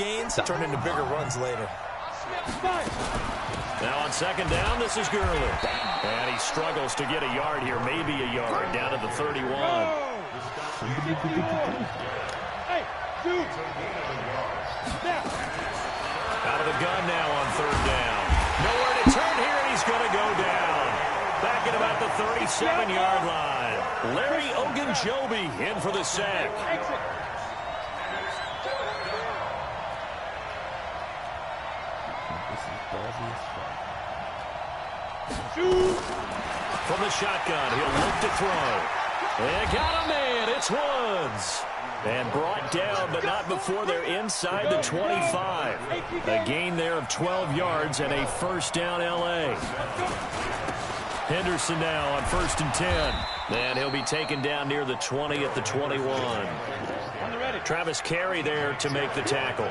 gains turn into bigger runs later. Now on second down, this is Gurley. And he struggles to get a yard here, maybe a yard, down to the 31. Out of the gun now on third down. Nowhere to turn here, and he's going to go down. Back at about the 37-yard line. Larry Ogunjobi in for the sack. From the shotgun, he'll look to throw. They got a man. It's Woods. And brought down, but not before they're inside the 25. A gain there of 12 yards and a first down L.A. Henderson now on 1st and 10. And he'll be taken down near the 20 at the 21. Travis Carey there to make the tackle.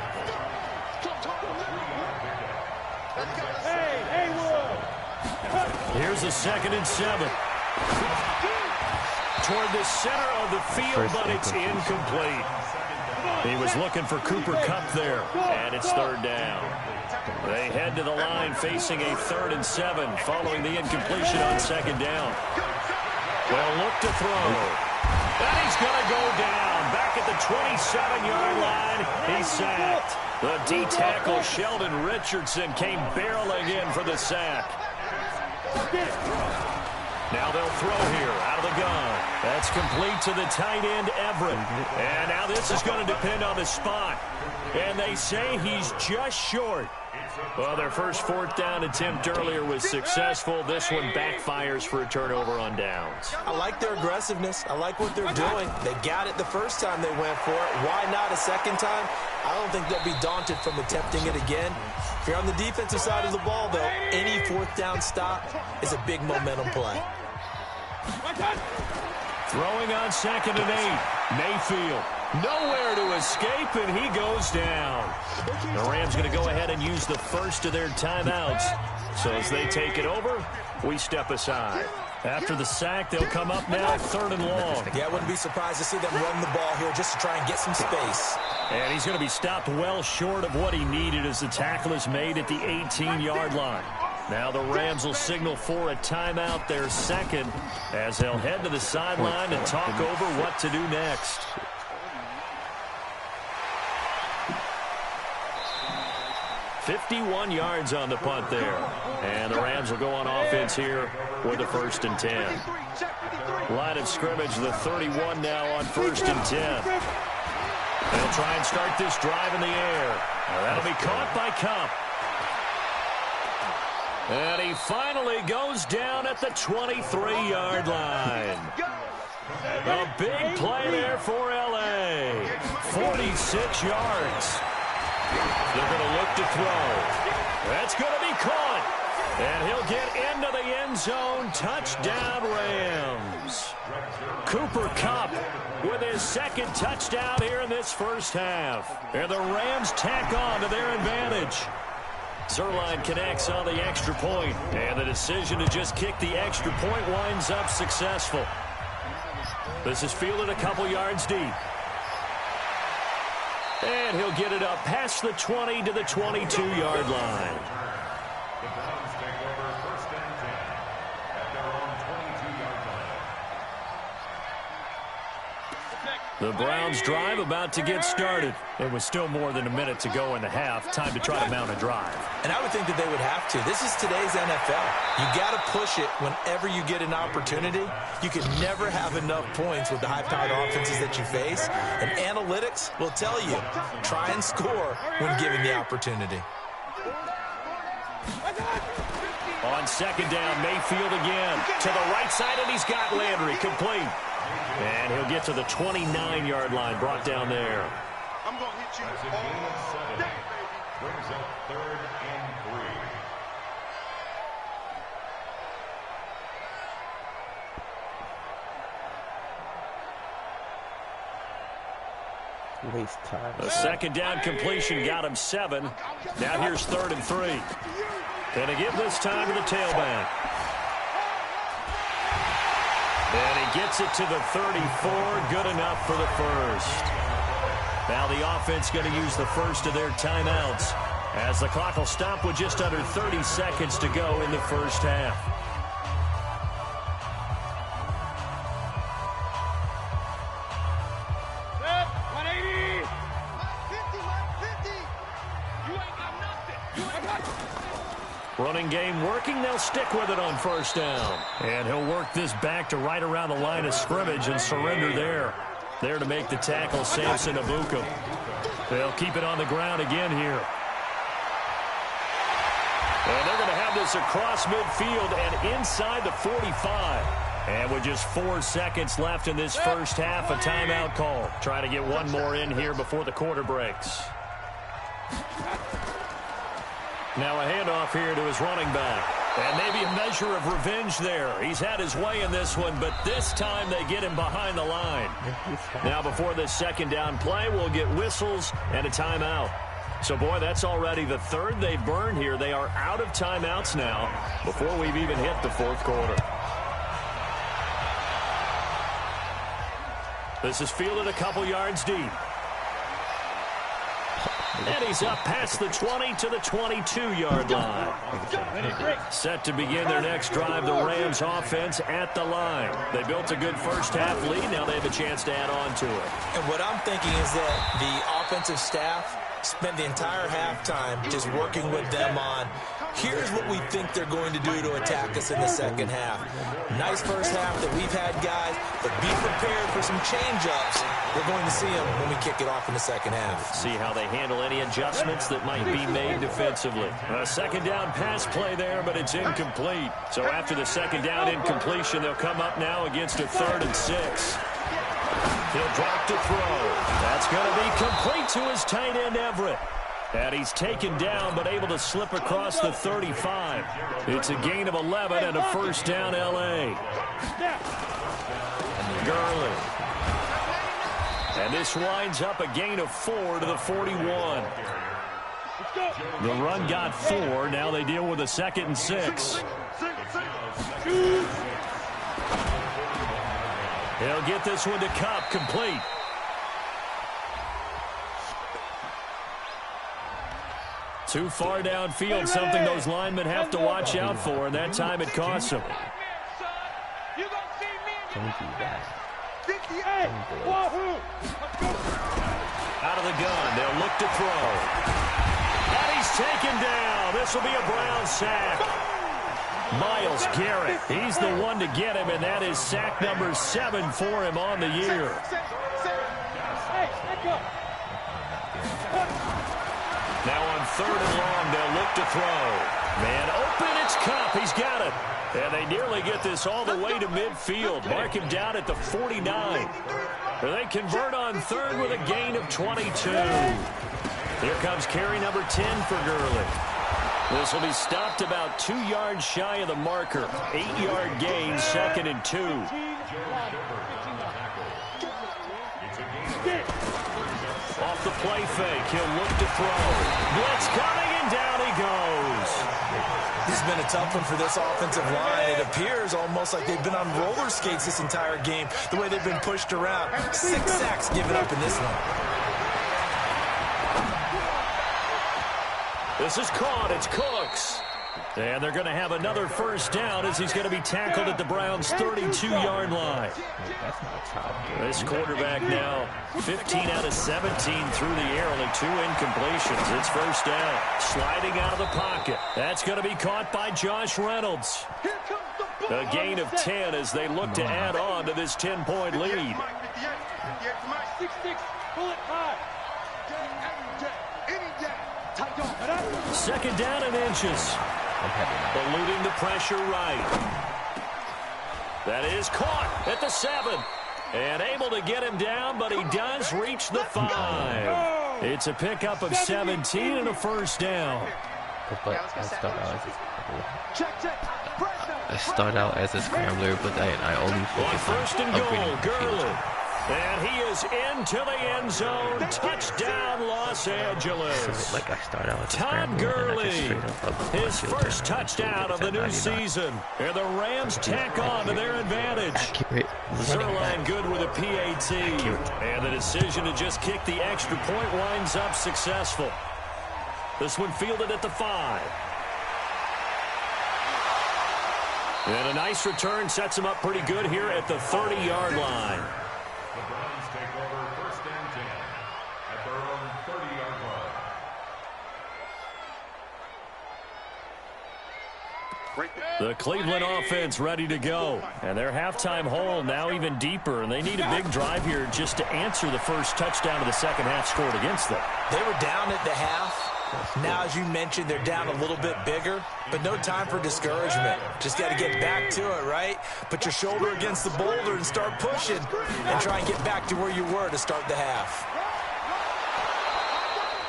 Here's a 2nd and 7. Toward the center of the field, but it's incomplete. He was looking for Cooper Kupp there, and it's third down. They head to the line facing a 3rd and 7 following the incompletion on 2nd down. Well, look to throw. And he's going to go down. Back at the 27-yard line, he's sacked. The D-tackle, Sheldon Richardson, came barreling in for the sack. Now they'll throw here out of the gun. That's complete to the tight end, Everett. And now this is going to depend on the spot. And they say he's just short. Well, their first 4th down attempt earlier was successful. This one backfires for a turnover on downs. I like their aggressiveness. I like what they're doing. They got it the first time they went for it. Why not a second time? I don't think they'll be daunted from attempting it again. If you're on the defensive side of the ball, though, any 4th down stop is a big momentum play. Throwing on 2nd and 8. Mayfield. Nowhere to escape, and he goes down. The Rams going to go ahead and use the first of their timeouts. So as they take it over, we step aside. After the sack, they'll come up now 3rd and long. Yeah, I wouldn't be surprised to see them run the ball here just to try and get some space. And he's going to be stopped well short of what he needed as the tackle is made at the 18-yard line. Now the Rams will signal for a timeout, their second, as they'll head to the sideline and talk over what to do next. "51 yards on the punt there. And the Rams will go on offense here with a 1st and 10. Line of scrimmage, the 31 now on 1st and 10. They'll try and start this drive in the air. Now that'll be caught by Kupp. And he finally goes down at the 23-yard line. A big play there for L.A. 46 yards. They're going to look to throw. That's going to be caught. And he'll get into the end zone. Touchdown, Rams. Cooper Kupp with his 2nd touchdown here in this first half. And the Rams tack on to their advantage. Zerline connects on the extra point, and the decision to just kick the extra point winds up successful. This is fielded a couple yards deep. And he'll get it up past the 20 to the 22-yard line. The Browns drive about to get started. It was still more than a minute to go in the half. Time to try to mount a drive. And I would think that they would have to. This is today's NFL. You got to push it whenever you get an opportunity. You can never have enough points with the high-powered offenses that you face. And analytics will tell you, try and score when given the opportunity. On 2nd down, Mayfield again. To the right side, and he's got Landry complete. And he'll get to the 29-yard line, brought down there. I'm going to hit you all day. Brings up 3rd and 3. Waste time. A 2nd down completion got him 7. Now here's 3rd and 3. Going to give this time to the tailback. And he gets it to the 34. Good enough for the first. Now the offense going to use the first of their timeouts, as the clock will stop with just under 30 seconds to go in the first half. Running game working. They'll stick with it on first down. And he'll work this back to right around the line of scrimmage and surrender there. There to make the tackle, Samson Abuka. They'll keep it on the ground again here. And they're going to have this across midfield and inside the 45. And with just 4 seconds left in this first half, a timeout call. Trying to get one more in here before the quarter breaks. Now a handoff here to his running back. And maybe a measure of revenge there. He's had his way in this one, but this time they get him behind the line. Now before this second down play, we'll get whistles and a timeout. So, boy, that's already the third they've burned here. They are out of timeouts now before we've even hit the fourth quarter. This is fielded a couple yards deep. And he's up past the 20 to the 22-yard line. Set to begin their next drive, the Rams offense at the line. They built a good first-half lead. Now they have a chance to add on to it. And what I'm thinking is that the offensive staff spent the entire halftime just working with them on, here's what we think they're going to do to attack us in the second half. Nice first half that we've had, guys, but be prepared for some change-ups. We're going to see them when we kick it off in the second half. See how they handle any adjustments that might be made defensively. A second down pass play there, but it's incomplete. So after the second down incompletion, they'll come up now against a 3rd and 6. He'll drop to throw. That's going to be complete to his tight end, Everett. And he's taken down, but able to slip across the 35. It's a gain of 11 and a first down, L.A. Gurley. And this winds up a gain of 4 to the 41. The run got 4. Now they deal with a 2nd and 6. He'll get this one to Kupp, complete. Too far downfield, something those linemen have to watch out for, and that time it costs them. Out of the gun, they'll look to throw. And he's taken down. This will be a Brown sack. Myles Garrett, he's the one to get him, and that is sack number 7 for him on the year. Now on 3rd and long, they'll look to throw. Man open, it's Kupp. He's got it. And they nearly get this all the way to midfield. Mark him down at the 49. They convert on 3rd with a gain of 22. Here comes carry number 10 for Gurley. This will be stopped about 2 yards shy of the marker. 8-yard gain, 2nd and 2. Off the play fake, he'll look to throw. Blitz coming, and down he goes. This has been a tough one for this offensive line. It appears almost like they've been on roller skates this entire game, the way they've been pushed around. 6 sacks given up in this one. This is caught. It's Cooks. And they're going to have another first down as he's going to be tackled at the Browns' 32-yard line. This quarterback now 15 out of 17 through the air, only 2 incompletions. It's first down. Sliding out of the pocket. That's going to be caught by Josh Reynolds. A gain of 10 as they look to add on to this 10-point lead. Second down and inches. Eluding the pressure right. That is caught at the 7. And able to get him down, but he does reach the 5. It's a pickup of 17 and a first down. I start out as a scrambler, but I only focus on first and goal, Gurley. And he is into the end zone. Touchdown, Los Angeles. Like I start out with Todd Gurley, his first touchdown of the new season. And the Rams tack on to their advantage. Zerline good with a PAT. And the decision to just kick the extra point winds up successful. This one fielded at the 5. And a nice return sets him up pretty good here at the 30-yard line. The Browns take over 1st and 10 at their own 30-yard line. The Cleveland offense ready to go. And their halftime hole now even deeper. And they need a big drive here just to answer the first touchdown of the second half scored against them. They were down at the half. Now, as you mentioned, they're down a little bit bigger, but no time for discouragement. Just got to get back to it, right? Put your shoulder against the boulder and start pushing and try and get back to where you were to start the half.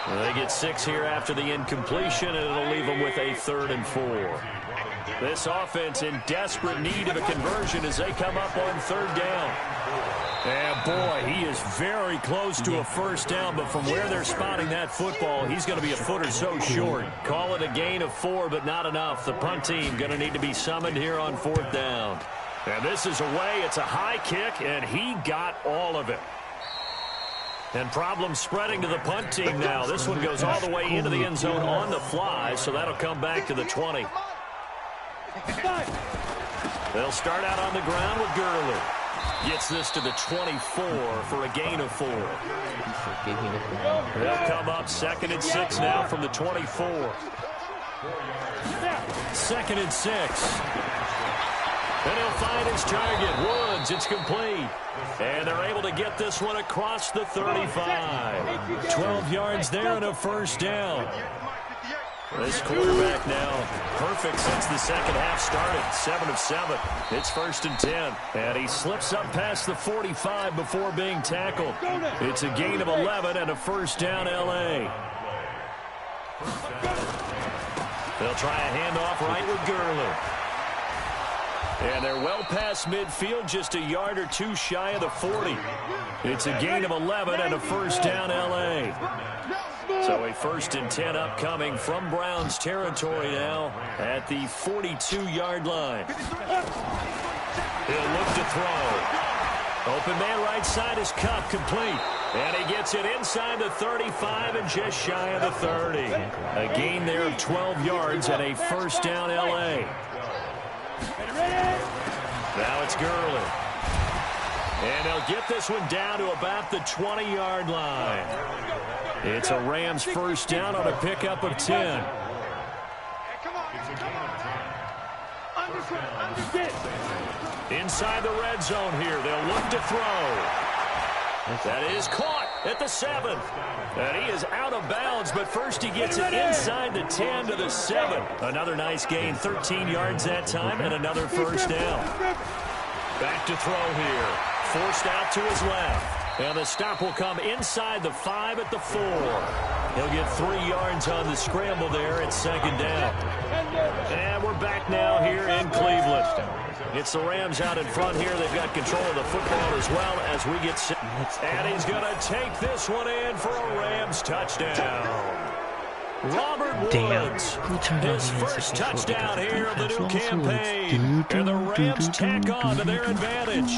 Well, they get 6 here after the incompletion, and it'll leave them with a 3rd and 4. This offense in desperate need of a conversion as they come up on 3rd down. And, boy, he is very close to a first down, but from where they're spotting that football, he's going to be a foot or so short. Call it a gain of 4, but not enough. The punt team going to need to be summoned here on 4th down. And this is away. It's a high kick, and he got all of it. And problems spreading to the punt team now. This one goes all the way into the end zone on the fly, so that'll come back to the 20. They'll start out on the ground with Gurley. Gets this to the 24 for a gain of 4. They'll come up 2nd and 6 now from the 24. 2nd and 6. And he'll find his target. Woods, it's complete. And they're able to get this one across the 35. 12 yards there and a first down. This quarterback now perfect since the second half started. 7 of 7. It's 1st and 10. And he slips up past the 45 before being tackled. It's a gain of 11 and a first down L.A. They'll try a handoff right with Gurley. And they're well past midfield, just a yard or 2 shy of the 40. It's a gain of 11 and a first down L.A. So a 1st and 10 upcoming from Browns territory now at the 42-yard line. He'll look to throw. Open man right side is Cup, complete. And he gets it inside the 35 and just shy of the 30. A gain there of 12 yards and a first down L.A. Now it's Gurley. And they'll get this one down to about the 20-yard line. It's a Rams first down on a pickup of 10. Inside the red zone here. They'll look to throw. That is caught at the 7. And he is out of bounds, but first he gets it inside the 10 to the 7. Another nice gain, 13 yards that time, and another first down. Back to throw here. Forced out to his left. And the stop will come inside the 5 at the 4. He'll get 3 yards on the scramble there at 2nd down. And we're back now here in Cleveland. It's the Rams out in front here. They've got control of the football as well as we get set. And he's going to take this one in for a Rams touchdown. Robert Woods, his first touchdown here of the new campaign. And the Rams tack on to their advantage.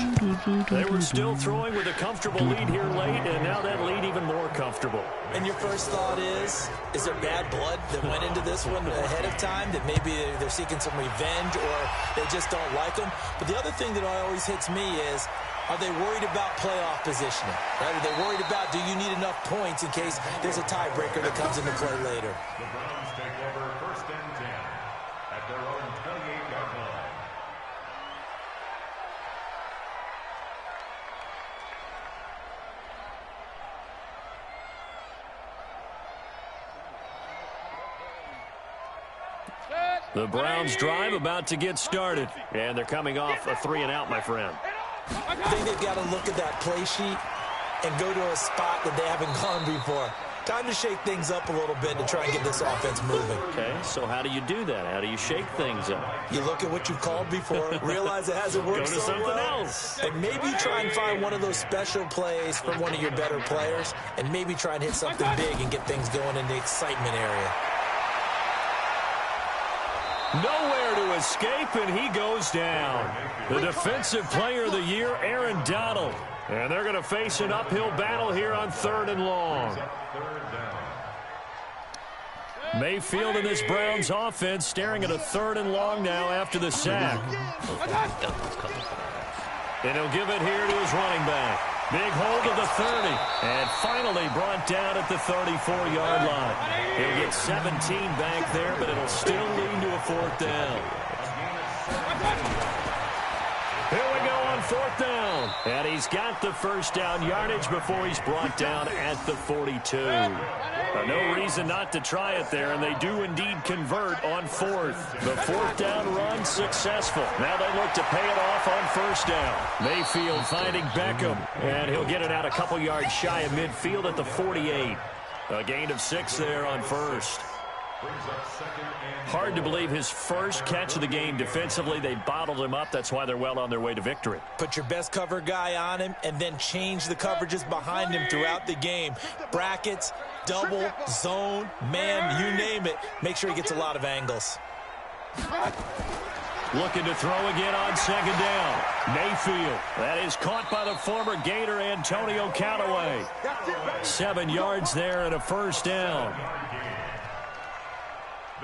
They were still throwing with a comfortable lead here late, and now that lead even more comfortable. And your first thought is there bad blood that went into this one ahead of time, that maybe they're seeking some revenge or they just don't like them? But the other thing that always hits me is, are they worried about playoff positioning? Right? Are they worried about, do you need enough points in case there's a tiebreaker that comes into play later? The Browns take over 1st and 10 at their own 28-yard line. The Browns drive about to get started, and they're coming off a 3-and-out, my friend. I think they've got to look at that play sheet and go to a spot that they haven't gone before. Time to shake things up a little bit to try and get this offense moving. Okay, so how do you do that? How do you shake things up? You look at what you've called before, realize it hasn't worked Go to so something well, else. and maybe try and find one of those special plays from one of your better players, and maybe try and hit something big and get things going in the excitement area. Nowhere to escape, and he goes down. The Defensive Player of the Year, Aaron Donald. And they're going to face an uphill battle here on 3rd and long. Mayfield in this Browns offense staring at a 3rd and long now after the sack. And he'll give it here to his running back. Big hold of the 30. And finally brought down at the 34-yard line. He'll get 17 back there, but it'll still lead to a 4th down. Here we go on 4th down. And he's got the first down yardage before he's brought down at the 42. No reason not to try it there, and they do indeed convert on 4th. The 4th down run successful. Now they look to pay it off on 1st down. Mayfield finding Beckham, and he'll get it out a couple yards shy of midfield at the 48. A gain of 6 there on 1st. Hard to believe his first catch of the game defensively. They bottled him up. That's why they're well on their way to victory. Put your best cover guy on him and then change the coverages behind him throughout the game. Brackets, double, zone, man, you name it. Make sure he gets a lot of angles. Looking to throw again on 2nd down. Mayfield. That is caught by the former Gator Antonio Callaway. 7 yards there and a 1st down.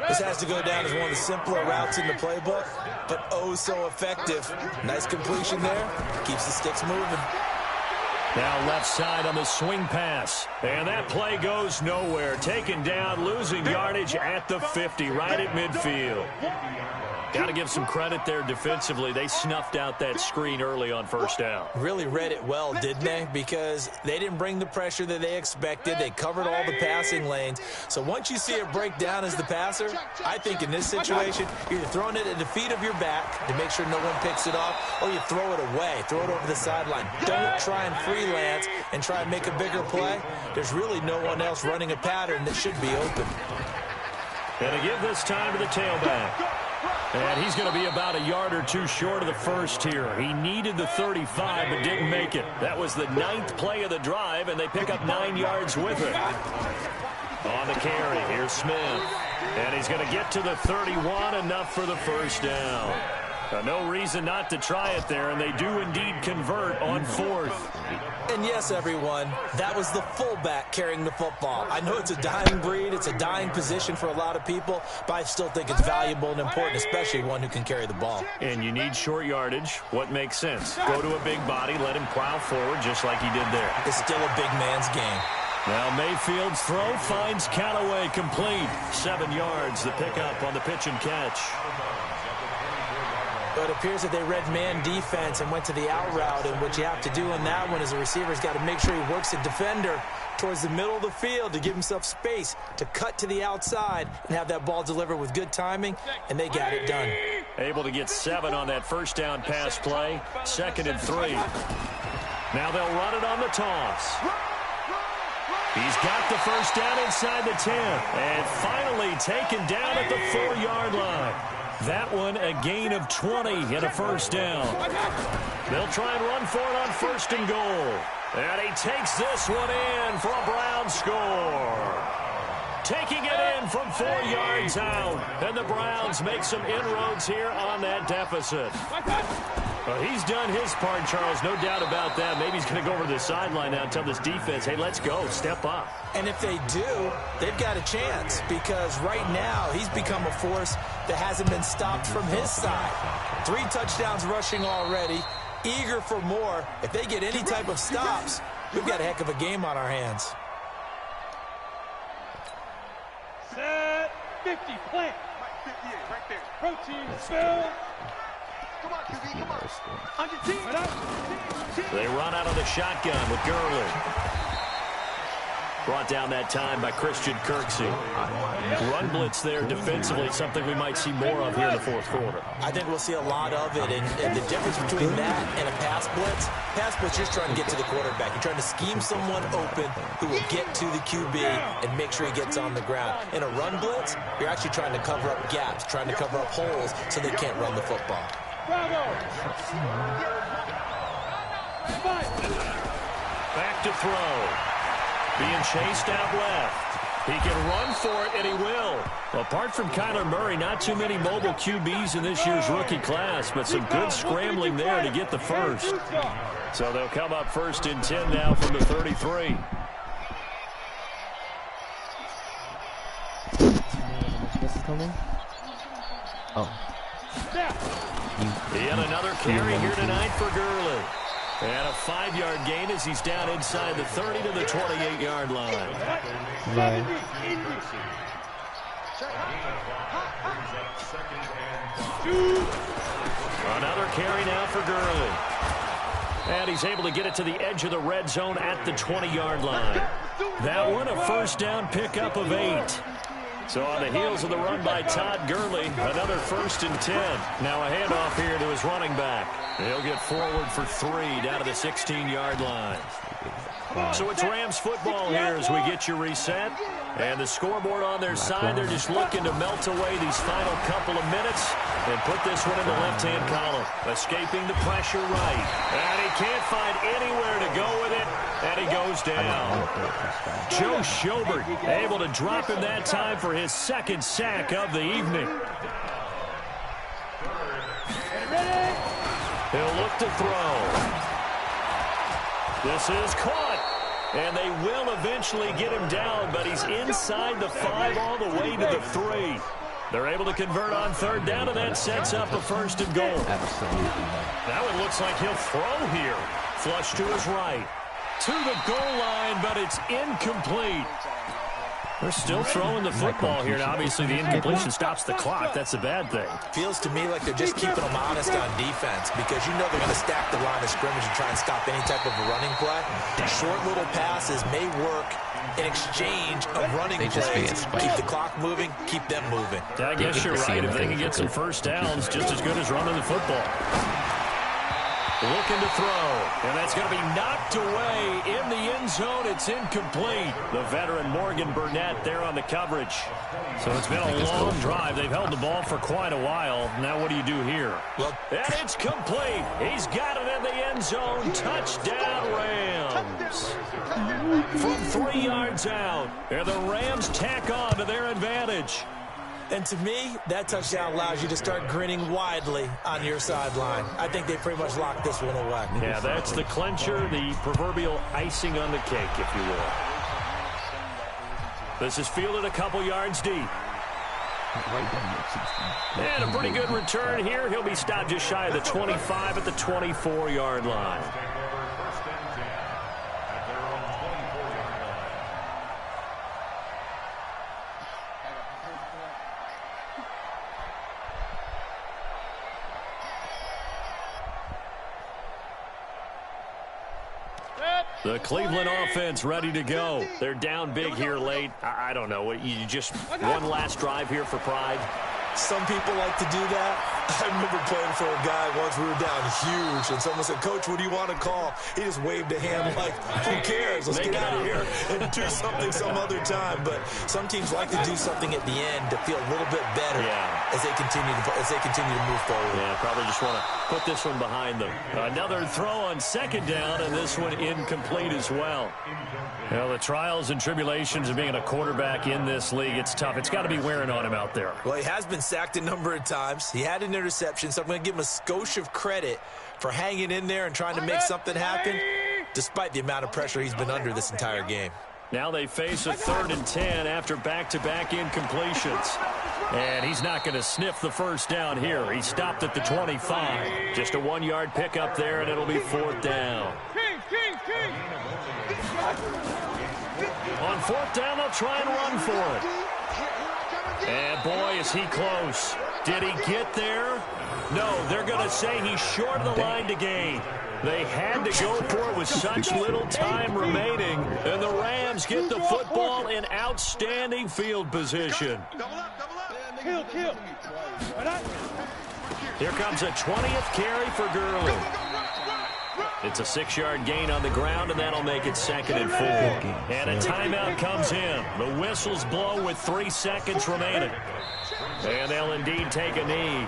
This has to go down as one of the simpler routes in the playbook, but oh so effective. Nice completion there. Keeps the sticks moving. Now left side on the swing pass. And that play goes nowhere. Taken down, losing yardage at the 50, right at midfield. Got to give some credit there defensively. They snuffed out that screen early on 1st down. Really read it well, didn't they? Because they didn't bring the pressure that they expected. They covered all the passing lanes. So once you see it break down as the passer, I think in this situation, you're either throwing it at the feet of your back to make sure no one picks it off, or you throw it away, throw it over the sideline. Don't try and freelance and try and make a bigger play. There's really no one else running a pattern that should be open. And to give this time to the tailback. And he's going to be about a yard or two short of the first here. He needed the 35 but didn't make it. That was the 9th play of the drive, and they pick up 9 yards with it. On the carry, here's Smith. And he's going to get to the 31, enough for the 1st down. No reason not to try it there, and they do indeed convert on 4th. And yes, everyone, that was the fullback carrying the football. I know it's a dying breed, it's a dying position for a lot of people, but I still think it's valuable and important, especially one who can carry the ball. And you need short yardage. What makes sense? Go to a big body, let him plow forward just like he did there. It's still a big man's game. Now Mayfield's throw finds Callaway complete. 7 yards, the pickup on the pitch and catch. But it appears that they read man defense and went to the out route, and what you have to do in that one is the receiver's got to make sure he works the defender towards the middle of the field to give himself space to cut to the outside and have that ball delivered with good timing, and they got it done. Able to get 7 on that 1st down pass play. 2nd and 3. Now they'll run it on the toss. He's got the 1st down inside the 10, and finally taken down at the 4-yard line. That one a gain of 20 and a 1st down. They'll try and run for it on 1st and goal. And he takes this one in for a Browns score. Taking it in from 4 yards out. And the Browns make some inroads here on that deficit. Well, he's done his part, Charles, no doubt about that. Maybe he's going to go over to the sideline now and tell this defense, hey, let's go, step up. And if they do, they've got a chance, because right now he's become a force that hasn't been stopped from his side. 3 touchdowns rushing already, eager for more. If they get any type of stops, we've got a heck of a game on our hands. Set 50, plant. 58, right there. Protein, spell. Come on, QB, come on. On your team. They run out of the shotgun with Gurley. Brought down that time by Christian Kirksey. Run blitz there defensively, something we might see more of here in the fourth quarter. I think we'll see a lot of it, and the difference between that and a pass blitz, you're just trying to get to the quarterback. You're trying to scheme someone open who will get to the QB and make sure he gets on the ground. In a run blitz, you're actually trying to cover up gaps, trying to cover up holes so they can't run the football. Back to throw. Being chased out left. He can run for it, and he will. Apart from Kyler Murray, not too many mobile QBs in this year's rookie class, but some good scrambling there to get the first. So they'll come up 1st and 10 now from the 33. Coming? Oh. He had another carry here tonight for Gurley. And a 5-yard gain as he's down inside the 30 to the 28-yard line. Right. Another carry now for Gurley. And he's able to get it to the edge of the red zone at the 20-yard line. That one, a 1st down pickup of 8. So on the heels of the run by Todd Gurley, another 1st and 10. Now a handoff here to his running back. He'll get forward for 3 down to the 16-yard line. So it's Rams football here as we get you reset. And the scoreboard on their side, they're just looking to melt away these final couple of minutes and put this one in the left-hand column. Escaping the pressure right. And he can't find anywhere to go with it. And he goes down. Joe Schobert able to drop him that time for his 2nd sack of the evening. He'll look to throw. This is caught. And they will eventually get him down, but he's inside the 5 all the way to the 3. They're able to convert on 3rd down, and that sets up a 1st and goal. Absolutely. Now it looks like he'll throw here. Flush to his right. To the goal line, but it's incomplete. They're still throwing the football here, and obviously the incompletion stops the clock. That's a bad thing. Feels to me like they're just keeping them honest on defense because you know they're going to stack the line of scrimmage and try and stop any type of a running play. Short little passes may work in exchange of running plays. Keep the clock moving, keep them moving. I guess you're right. If they can get some 1st downs, just as good as running the football. Looking to throw, and that's going to be knocked away in the end zone. It's incomplete. The veteran Morgan Burnett there on the coverage. So it's been a long drive. They've held the ball for quite a while. Now what do you do here? Well, and it's complete. He's got it in the end zone. Touchdown, Rams. From 3 yards out, and the Rams tack on to their advantage. And to me, that touchdown allows you to start grinning widely on your sideline. I think they pretty much locked this one away. Yeah, that's the clincher, the proverbial icing on the cake, if you will. This is fielded a couple yards deep. And a pretty good return here. He'll be stopped just shy of the 25 at the 24-yard line. The Cleveland offense ready to go. They're down big here late. I don't know. You just one last drive here for pride. Some people like to do that. I remember playing for a guy once. We were down huge, and someone said, "Coach, what do you want to call?" He just waved a hand like, "Who cares? Let's get out of here and do something some other time." But some teams like to do something at the end to feel a little bit better as they continue to move forward. Yeah, probably just want to put this one behind them. Another throw on 2nd down, and this one incomplete as well. Well, the trials and tribulations of being a quarterback in this league, it's tough. It's got to be wearing on him out there. Well, he has been sacked a number of times. He had an interception, so I'm going to give him a skosh of credit for hanging in there and trying to make something happen, despite the amount of pressure he's been under this entire game. Now they face a 3rd and 10 after back-to-back incompletions. And he's not going to sniff the 1st down here. He stopped at the 25. Just a 1-yard pickup there, and it'll be 4th down. On 4th down, they'll try and run for it. And boy, is he close. Did he get there? No, they're going to say he's short of the line to gain. They had to go for it with such little time remaining, and the Rams get the football in outstanding field position. Kill. Here comes a 20th carry for Gurley. It's a 6-yard gain on the ground, and that'll make it 2nd and 4. And a timeout comes in. The whistles blow with 3 seconds remaining. And they'll indeed take a knee.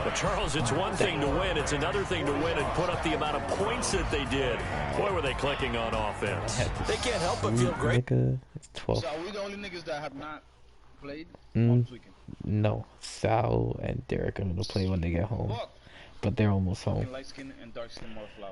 But Charles, it's one thing to win. It's another thing to win and put up the amount of points that they did. Boy, were they clicking on offense. They can't help but feel great. It's 12. So are we the only niggas that have not played Mm, this weekend? no, Sal and Derek are gonna play when they get home, but they're almost home. Light skin and dark skin more flowers.